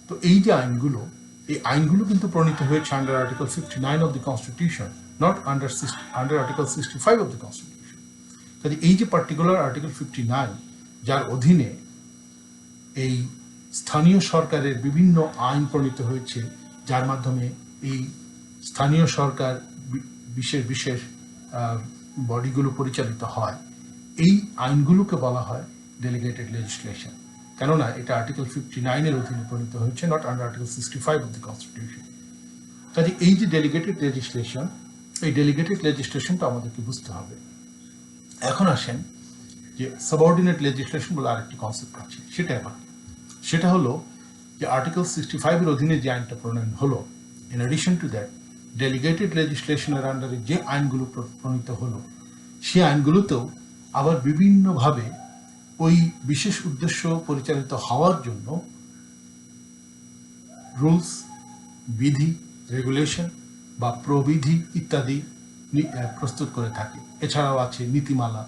তো এই যে আইনগুলো, এই আইনগুলো কিন্তু প্রণীত হয়েছে under article 59 of the constitution, not under article 65 of the constitution. তাহলে এই যে পার্টিকুলার আর্টিকেল 59 যার অধীনে এই স্থানীয় সরকারের বিভিন্ন আইন প্রণীত হয়েছে, যার মাধ্যমে এই স্থানীয় সরকার বিশেষ বিশেষ বডিগুলো পরিচালিত হয়, এই আইনগুলোকে বলা হয় ডেলিগেটেড লেজিসলেশন। কেননা এটা আর্টিকেল 59-এর অধীনে প্রণীত হয়েছে, not under article 65 of the constitution. কাজে এই যে ডেলিগেটেড লেজিসলেশন, এই ডেলিগেটেড লেজিসলেশনটা আমাদেরকে বুঝতে হবে। এখন আসেন যে সাবঅর্ডিনেট লেজিসলেশন বলে আরেকটি কনসেপ্ট আছে, সেটা হলো যে আর্টিকেল 65-এর অধীনে যে আইনটা প্রণয়ন হলো, in addition to that delegated লেজিসলেশনের আন্ডারে যে আইনগুলো প্রণীত হলো সেই আইনগুলোতেও আবার বিভিন্নভাবে ওই বিশেষ উদ্দেশ্য পরিচালিত হওয়ার জন্য রুলস, বিধি, রেগুলেশন বা প্রবিধি ইত্যাদি প্রস্তুত করে থাকে। এছাড়াও আছে নীতিমালা,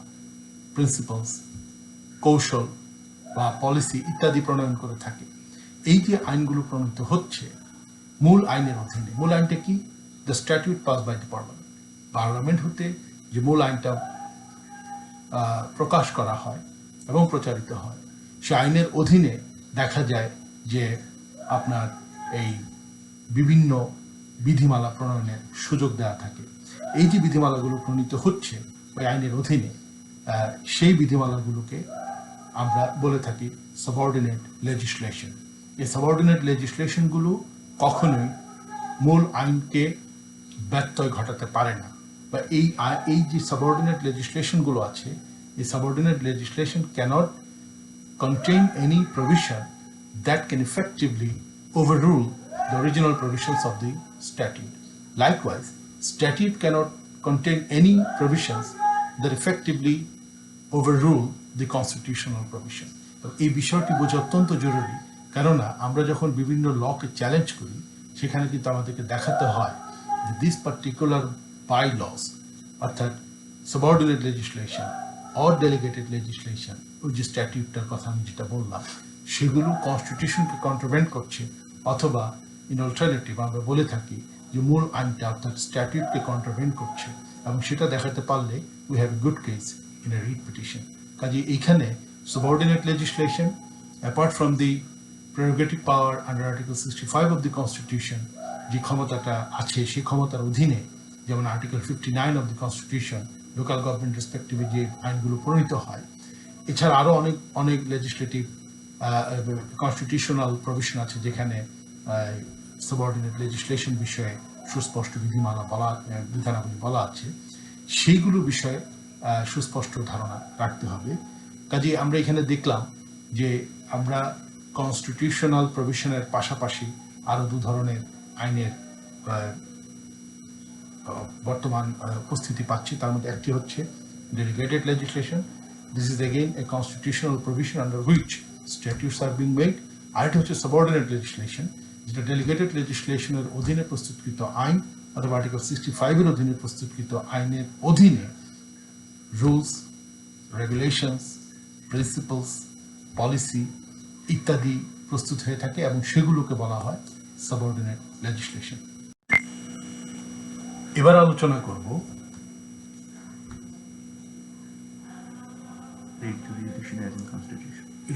প্রিন্সিপালস, কৌশল বা পলিসি ইত্যাদি প্রণয়ন করে থাকে। এই যে আইনগুলো প্রণীত হচ্ছে মূল আইনের অধীনে, মূল আইনটা কি? The statute pass by the parliament. Parliament হতে যে মূল আইনটা প্রকাশ করা হয় এবং প্রচারিত হয়, সে আইনের অধীনে দেখা যায় যে আপনার এই বিভিন্ন বিধিমালা প্রণয়নের সুযোগ দেওয়া থাকে। এই যে বিধিমালাগুলো প্রণীত হচ্ছে ওই আইনের অধীনে, সেই বিধিমালাগুলোকে আমরা বলে থাকি সাবঅর্ডিনেট লেজিসলেশন। এই সাবঅর্ডিনেট লেজিসলেশনগুলো কখনোই মূল আইনকে ব্যত্যয় ঘটাতে পারে না, বা এই যে সাবঅর্ডিনেট লেজিসলেশনগুলো আছে, এই subordinate legislation can't contain any provision that can effectively overrule the original provisions of the statute. Likewise, statute cannot contain any provisions that effectively overrule the constitutional provision. এই বিষয়টি বোঝা অত্যন্ত জরুরি, কেননা আমরা যখন বিভিন্ন লকে চ্যালেঞ্জ করি সেখানে কিন্তু আমাদেরকে দেখাতে হয় যে দিস পার্টিকুলার বাই লস, অর্থাৎ subordinate legislation or delegated legislation, ওই যে স্ট্যাটিউটটার কথা আমি যেটা বললাম, সেগুলো কনস্টিটিউশনকে কন্ট্রোভেন্ট করছে, অথবা ইন অল্টারনেটিভ আমরা বলে থাকি যে মূল আইনটা অর্থাৎ স্ট্যাটিউটকে কন্ট্রোভেন্ট করছে, এবং সেটা দেখাতে পারলে we have a good case in a writ petition. কাজে এইখানে subordinate legislation, apart from the prerogative power under Article 65 of the Constitution, যে ক্ষমতাটা আছে সেই ক্ষমতার অধীনে, যেমন article 59 of the constitution local government রেসপেক্টিভে যে আইনগুলো প্রণীত হয়, এছাড়া আরও অনেক অনেক লেজিসলেটিভ কনস্টিটিউশনাল প্রভিশন আছে যেখানে সাবঅর্ডিনেট লেজিসলেশন বিষয়ে সুস্পষ্ট বিধানাবলী বলা আছে, সেইগুলো বিষয়ে সুস্পষ্ট ধারণা রাখতে হবে। কাজে আমরা এখানে দেখলাম যে আমরা কনস্টিটিউশনাল প্রভিশনের পাশাপাশি আরও দু ধরনের আইনের বর্তমান উপস্থিতি পাচ্ছি। তার মধ্যে একটি হচ্ছে delegated legislation. This is again a constitutional provision under which statutes are being made. আরেকটি হচ্ছে সাবঅর্ডিনেট লেজিসলেশন, যেটা ডেলিগেটেড লেজিসলেশনের অধীনে প্রস্তুতকৃত আইন অথবা আর্টিকেল 65-এর অধীনে প্রস্তুতকৃত আইনের অধীনে রুলস, রেগুলেশনস, প্রিন্সিপালস, পলিসি ইত্যাদি প্রস্তুত হয়ে থাকে, এবং সেগুলোকে বলা হয় সাবঅর্ডিনেট লেজিসলেশন। এবার আলোচনা করব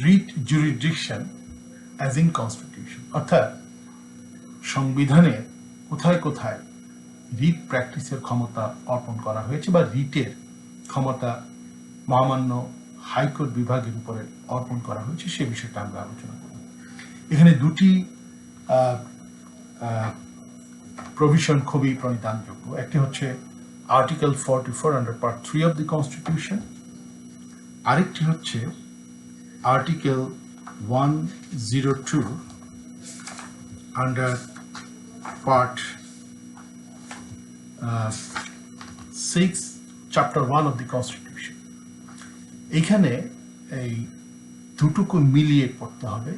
writ jurisdiction as in constitution, অর্থাৎ সংবিধানে কোথায় কোথায় রিট প্র্যাকটিসের ক্ষমতা অর্পণ করা হয়েছে বা রিটের ক্ষমতা মহামান্য হাইকোর্ট বিভাগের উপরে অর্পণ করা হয়েছে, সে বিষয়টা আমরা আলোচনা করব। এখানে দুটি প্রভিশন খুবই প্রণিধানযোগ্য। একটি হচ্ছে article 44 under part 3 of the constitution, আরেকটি হচ্ছে article 102 under part 6 chapter 1 of the constitution. এইখানে এই দুটুকু মিলিয়ে পড়তে হবে,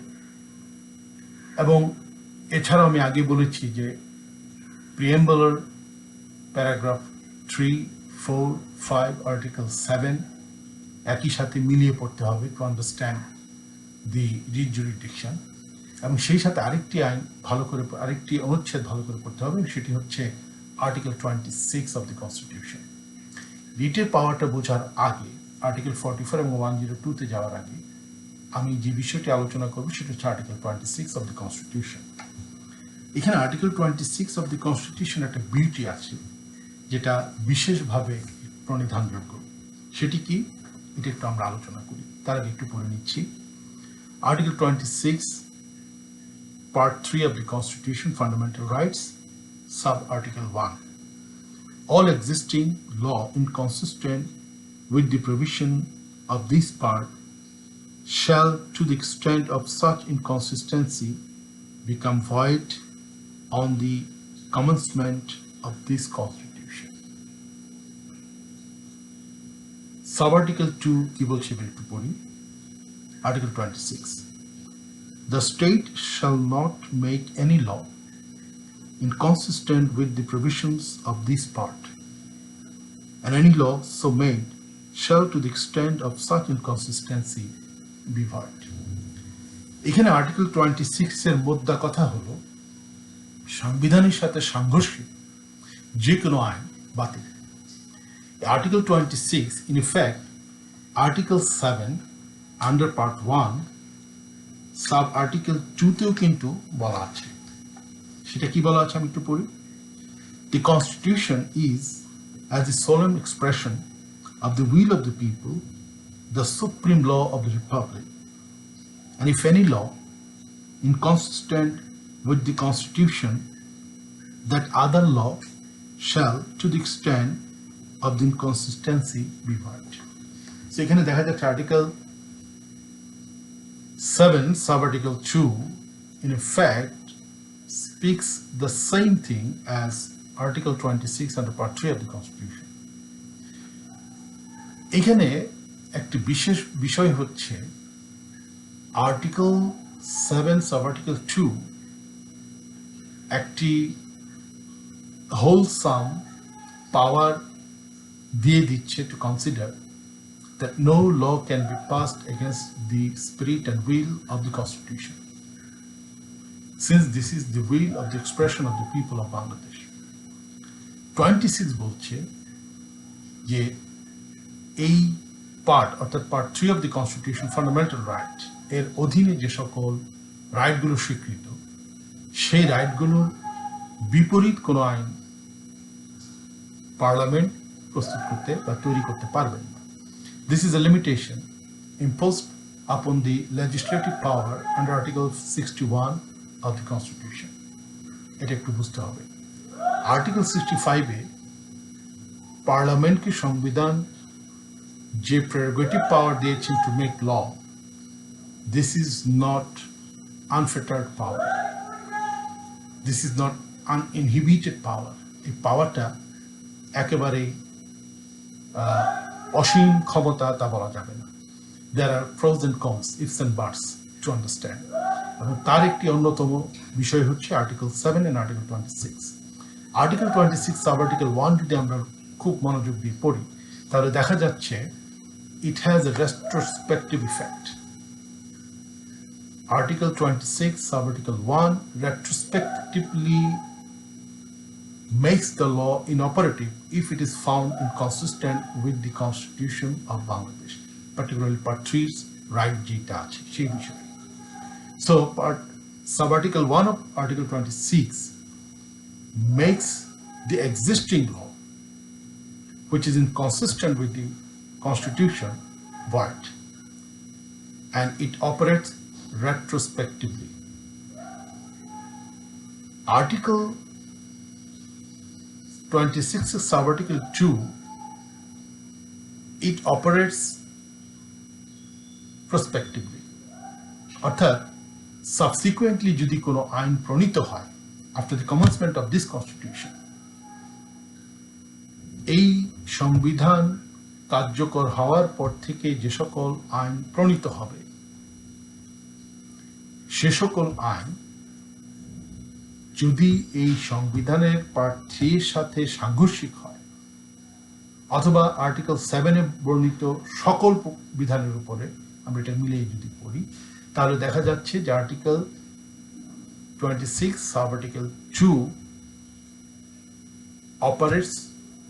এবং এছাড়াও আমি আগে বলেছি যে প্রিএম্বলের প্যারাগ্রাফ 3, 4, 5, আর্টিকেল 7 একই সাথে মিলিয়ে পড়তে হবে to understand the writ jurisdiction, এবং সেই সাথে আরেকটি অনুচ্ছেদ ভালো করে পড়তে হবে, সেটি হচ্ছে আর্টিকেল 26 অফ দি কনস্টিটিউশন। রিটের পাওয়ারটা বোঝার আগে, আর্টিকেল 44 এবং 102-তে যাওয়ার আগে আমি যে বিষয়টি আলোচনা করব সেটা হচ্ছে আর্টিকেল 26 অফ দি কনস্টিটিউশন। এখানে আর্টিকেল 26 অফ দি কনস্টিটিউশন একটা বিউটি আছে যেটা বিশেষভাবে প্রণিধানযোগ্য। সেটি কি, এটা একটু আমরা আলোচনা করি। তার আগে একটু পড়ে নিচ্ছি। Article 26 part 3 of the Constitution, Fundamental Rights, sub-article 1. All existing law inconsistent with the provision of this part shall, to the extent of such inconsistency, become void on the commencement of this Constitution. Sub-article 2 কি বলছে একটু পড়ি। Article 26. The state shall not make any law inconsistent with the provisions of this part, and any law so made shall, to the extent of such inconsistency, be void. এখানে article 26-এর মোদ্দা কথা হলো সংবিধানের সাথে সাংঘর্ষিক যে কোনো আইন বাতিল। Article 26, in effect, article 7 under part 1 sub article 2-তেও কিন্তু বলা আছে। সেটা কি বলা আছে আমি একটু পড়ি। The Constitution is, as the solemn expression of the will of the people, the supreme law of the Republic, and if any law inconsistent with the Constitution, that other law shall, to the extent of the inconsistency, be void. So এখানে দেখা যাচ্ছে article 7 sub-article 2 in effect speaks the same thing as Article 26 under Part 3 of the Constitution. এখানে একটি বিশেষ বিষয় হচ্ছে article 7 sub-article 2 একটি wholesome পাওয়ার দিয়ে দিচ্ছে two consider that no law can be passed against the spirit and will of the Constitution, since this is the will of the expression of the people of Bangladesh. 26 বলছে যে এই part অর্থাৎ part 3 of the constitution fundamental right এর অধীনে যে সকল রাইটগুলো স্বীকৃত সেই রাইটগুলোর বিপরীত কোনো আইন পার্লামেন্ট প্রস্তুত করতে বা তৈরি করতে পারবেন না। This is a limitation imposed upon the legislative power under Article 61 of the Constitution. এটা একটু বুঝতে হবে। আর্টিকেল 65 এ পার্লামেন্টকে সংবিধান যে প্রেরোগেটিভ পাওয়ার দিয়েছেন to make law, this is not unfettered power, this is not uninhibited power. এই পাওয়ারটা একেবারেই অসীম ক্ষমতা তা বলা যাবে না। There are pros and cons, ifs and buts to understand. এবং তার একটি অন্যতম বিষয় হচ্ছে article 7 and article 26। Article 26 sub article 1 যদি আমরা খুব মনোযোগ দিয়ে পড়ি তাহলে দেখা যাচ্ছে it has a retrospective effect. Article 26 sub article 1 retrospectively makes the law inoperative if it is found inconsistent with the Constitution of Bangladesh, particularly part 3's right যেটা আছে সেই বিষয়ে। So part sub article 1 of article 26 makes the existing law which is inconsistent with the Constitution void, and it operates retrospectively. Article 26 sub-article 2, it operates prospectively. অর্থাৎ subsequently যদি কোনো আইন প্রণীত হয় after the commencement of this Constitution, এই সংবিধান কার্যকর হওয়ার পর থেকে যে সকল আইন প্রণীত হবে সে সকল আইন যদি এই সংবিধানের পার্ট 3 এর সাথে সাংঘর্ষিক হয় অথবা আর্টিকেল 7 এ বর্ণিত সকল বিধানের উপরে আমরা এটা মিলিয়ে যদি পড়ি তাহলে দেখা যাচ্ছে যে article 26 sub article 2 operates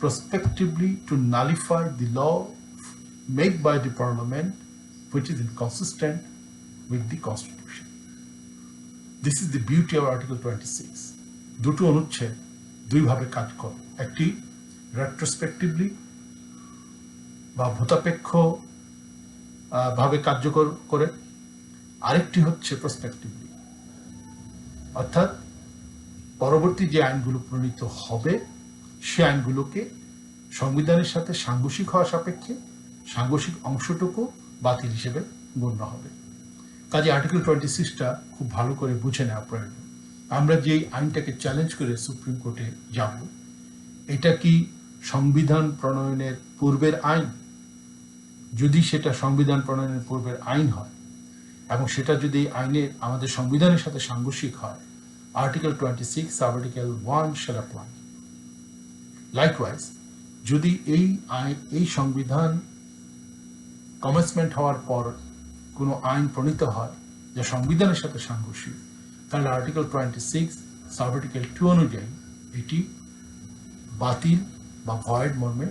prospectively to nullify the law made by the parliament which is inconsistent with the Constitution. This is the beauty of Article 26. দুটো অনুচ্ছেদ দুইভাবে কাজ করে, একটি retrospectively বা ভূতাপেক্ষ ভাবে কার্যকর করে, আরেকটি হচ্ছে prospectively, অর্থাৎ পরবর্তী যে আইনগুলো প্রণীত হবে সে আইনগুলোকে সংবিধানের সাথে সাংঘর্ষিক হওয়া সাপেক্ষে সাংঘর্ষিক অংশটুকু বাতিল হিসেবে গণ্য হবে। কাজে আর্টিকেল 26টা খুব ভালো করে বুঝে নেওয়া প্রয়োজন। আমরা যে আইনটাকে চ্যালেঞ্জ করে সুপ্রিম কোর্টে যাব, এটা কি সংবিধান প্রণয়নের পূর্বের আইন? যদি সেটা সংবিধান প্রণয়নের পূর্বের আইন হয় এবং সেটা যদি আইনের আমাদের সংবিধানের সাথে সাংঘর্ষিক হয়, article 26 sub article 1 shall apply. Likewise, যদি এই সংবিধান কমেন্সমেন্ট হওয়ার পর কোনো আইন প্রণীত হয় যা সংবিধানের সাথে সাংঘর্ষিক, তাহলে আর্টিকেল 26 সাব আর্টিকেল 2 অনুযায়ী এটি বাতিল বা ভয়েড মর্মে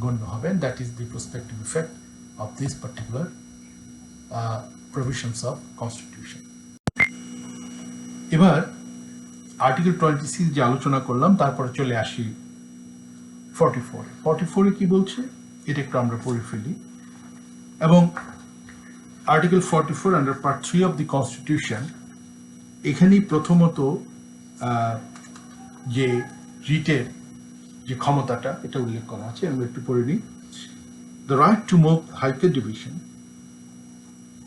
গণ্য হবে। That is the prospective effect of this particular provisions of constitution. এবার আর্টিকেল 26 যে আলোচনা করলাম তারপরে চলে আসি 44 কি বলছে এটা একটু আমরা পড়ে ফেলি। এবং article 44 under part 3 of the constitution, এখানেই প্রথমত যে রিটের যে ক্ষমতাটা এটা উল্লেখ করা আছে, আমরা একটু পড়ে নিই। The right to move high court division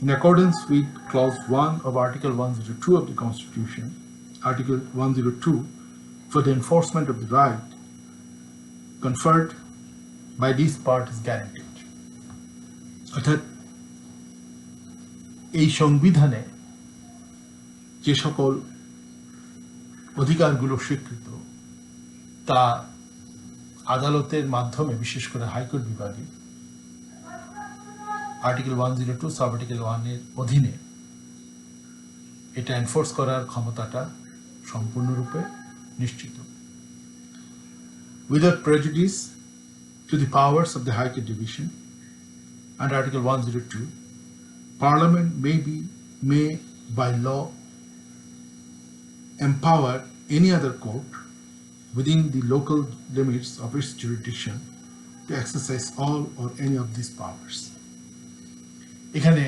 in accordance with clause 1 of article 102 of the constitution, article 102, for the enforcement of the right conferred by this part is guaranteed. অর্থাৎ এই সংবিধানে যে সকল অধিকারগুলো স্বীকৃত তা আদালতের মাধ্যমে, বিশেষ করে হাইকোর্ট বিভাগে আর্টিকেল 102 সাব আর্টিকেল 1 এর অধীনে এটা এনফোর্স করার ক্ষমতাটা সম্পূর্ণরূপে নিশ্চিত। Without prejudice to the powers of the High Court Division under Article 102, Parliament may by law empower any other court within the local limits of its jurisdiction to exercise all or any of these powers. এখানে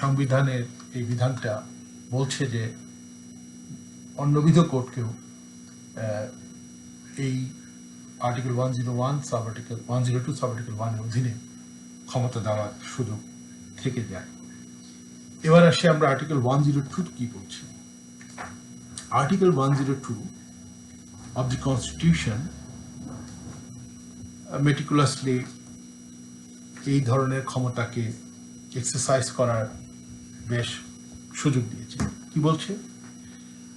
সংবিধানের এই বিধানটা বলছে যে অন্যবিধ কোর্টকেও এই article 101 sub article 102 sub article 1 এর অধীনে ক্ষমতা দেওয়ার সুযোগ থেকে যায়। এবার আসি আমরা আর্টিকেল 102 কি বলছি। Article 102 of the Constitution meticulously এই ধরনের ক্ষমতাকে এক্সারসাইজ করার বেশ সুযোগ দিয়েছে। কি বলছে?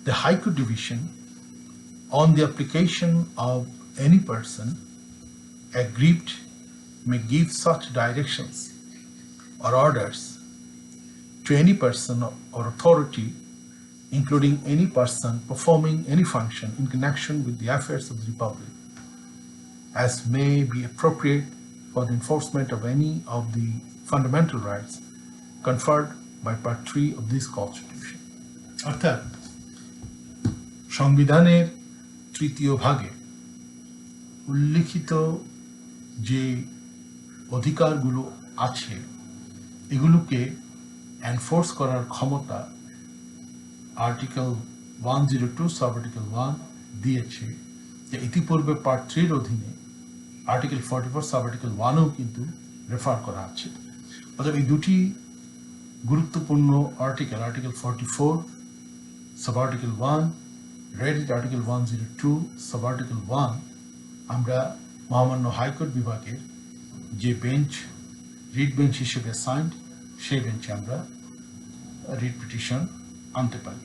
The High Court Division, on the application of any person aggrieved, may give such directions or orders to any person or authority, including any person performing any function in connection with the affairs of the Republic, as may be appropriate for the enforcement of any of the fundamental rights conferred by Part 3 of this Constitution. অর্থাৎ সংবিধানের তৃতীয় ভাগে উল্লিখিত যে অধিকারগুলো আছে এগুলোকে enforce করার ক্ষমতা আর্টিকেল 102 সাব আর্টিকেল 1 দিয়েছে। যে ইতিপূর্বে পার্ট 3 এর অধীনে আর্টিকেল 44 সাব আর্টিকেল 1ও কিন্তু রেফার করা আছে। অর্থাৎ এই দুটি গুরুত্বপূর্ণ article, article 44 sub article 1, red article 102 sub article 1, আমরা মহামান্য হাইকোর্ট বিভাগের যে বেঞ্চ রিট বেঞ্চ হিসেবে সাইন্ড সেই বেঞ্চে আমরা রিট পিটিশন আনতে পারি।